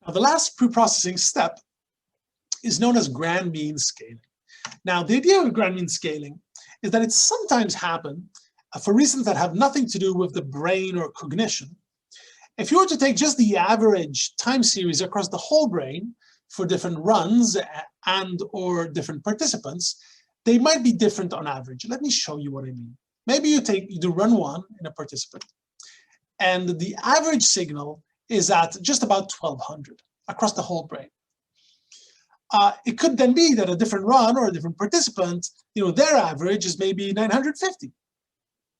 Now, the last preprocessing step is known as grand mean scaling. Now, the idea of grand mean scaling is that it sometimes happens for reasons that have nothing to do with the brain or cognition. If you were to take just the average time series across the whole brain for different runs and or different participants, they might be different on average. Let me show you what I mean. Maybe you do run 1 in a participant, and the average signal is at just about 1200 across the whole brain. It could then be that a different run or a different participant, their average is maybe 950.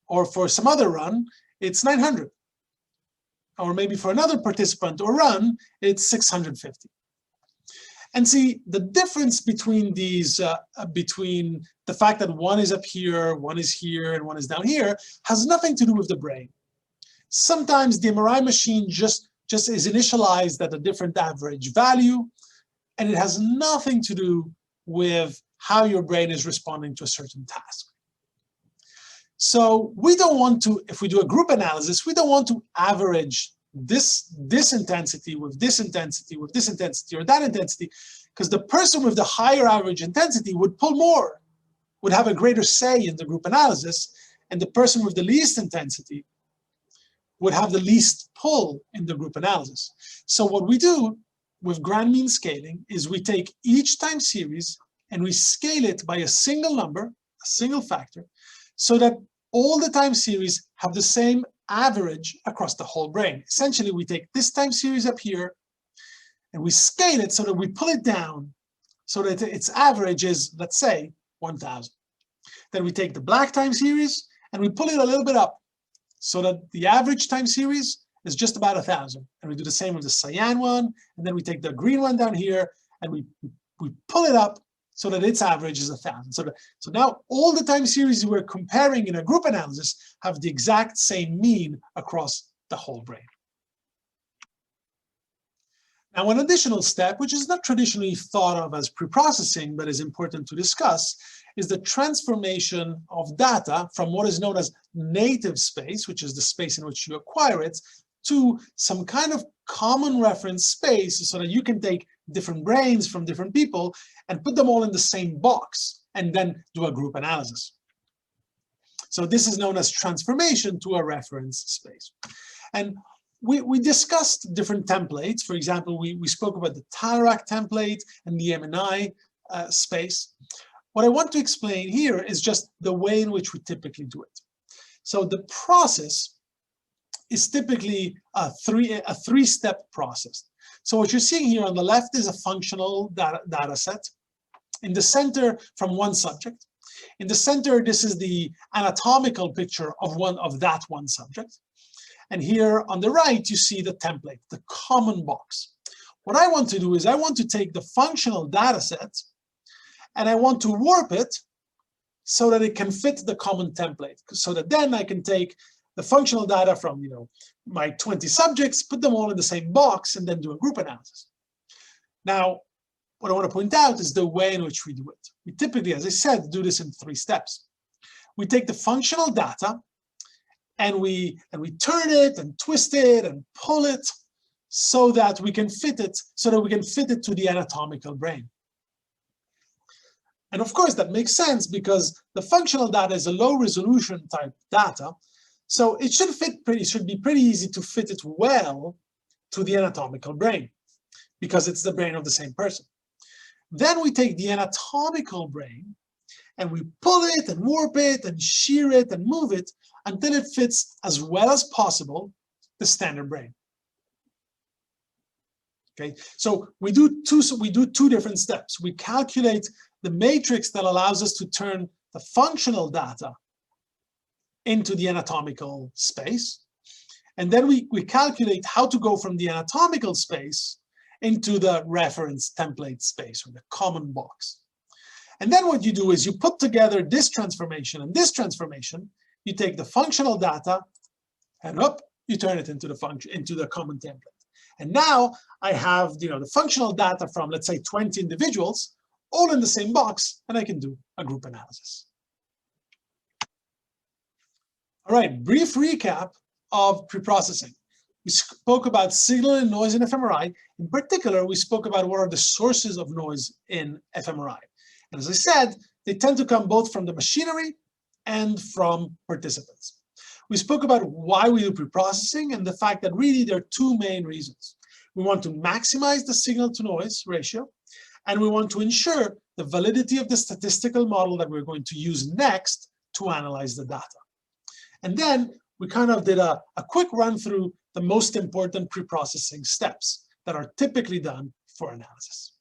Or for some other run, it's 900. Or maybe for another participant or run, it's 650. And see, the difference between these, between the fact that one is up here, one is here, and one is down here, has nothing to do with the brain. Sometimes the MRI machine just is initialized at a different average value, and it has nothing to do with how your brain is responding to a certain task. So we don't want to, if we do a group analysis, we don't want to average this intensity with this intensity with this intensity or that intensity, because the person with the higher average intensity would pull more, would have a greater say in the group analysis, and the person with the least intensity would have the least pull in the group analysis. So what we do with grand mean scaling is we take each time series and we scale it by a single number, a single factor, so that all the time series have the same average across the whole brain. Essentially, we take this time series up here and we scale it so that we pull it down so that its average is, let's say, 1000. Then we take the black time series and we pull it a little bit up so that the average time series is just about 1000. And we do the same with the cyan one, and then we take the green one down here and we pull it up so that its average is 1000. So now all the time series we're comparing in a group analysis have the exact same mean across the whole brain. Now, one additional step, which is not traditionally thought of as preprocessing, but is important to discuss, is the transformation of data from what is known as native space, which is the space in which you acquire it, to some kind of common reference space so that you can take different brains from different people and put them all in the same box and then do a group analysis. So this is known as transformation to a reference space. And we discussed different templates. For example, we spoke about the Talairach template and the MNI space. What I want to explain here is just the way in which we typically do it. So the process is typically a three-step process. So what you're seeing here on the left is a functional data set. In the center, from one subject. In the center, this is the anatomical picture of that one subject. And here on the right, you see the template, the common box. What I want to do is I want to take the functional data set and I want to warp it so that it can fit the common template. So that then I can take the functional data from my 20 subjects, put them all in the same box, and then do a group analysis. Now, what I want to point out is the way in which we do it. We typically, as I said, do this in 3 steps. We take the functional data and we turn it and twist it and pull it so that we can fit it, to the anatomical brain. And of course, that makes sense because the functional data is a low resolution type data. So it should be pretty easy to fit it well to the anatomical brain because it's the brain of the same person. Then we take the anatomical brain and we pull it and warp it and shear it and move it until it fits as well as possible the standard brain. Okay, so we do two different steps. We calculate the matrix that allows us to turn the functional data into the anatomical space. And then we calculate how to go from the anatomical space into the reference template space, or the common box. And then what you do is you put together this transformation and this transformation. You take the functional data and you turn it into the common template. And now I have the functional data from, let's say, 20 individuals, all in the same box, and I can do a group analysis. All right, brief recap of preprocessing. We spoke about signal and noise in fMRI. In particular, we spoke about what are the sources of noise in fMRI. And as I said, they tend to come both from the machinery and from participants. We spoke about why we do preprocessing and the fact that really there are two main reasons. We want to maximize the signal to noise ratio, and we want to ensure the validity of the statistical model that we're going to use next to analyze the data. And then we kind of did a quick run through the most important preprocessing steps that are typically done for analysis.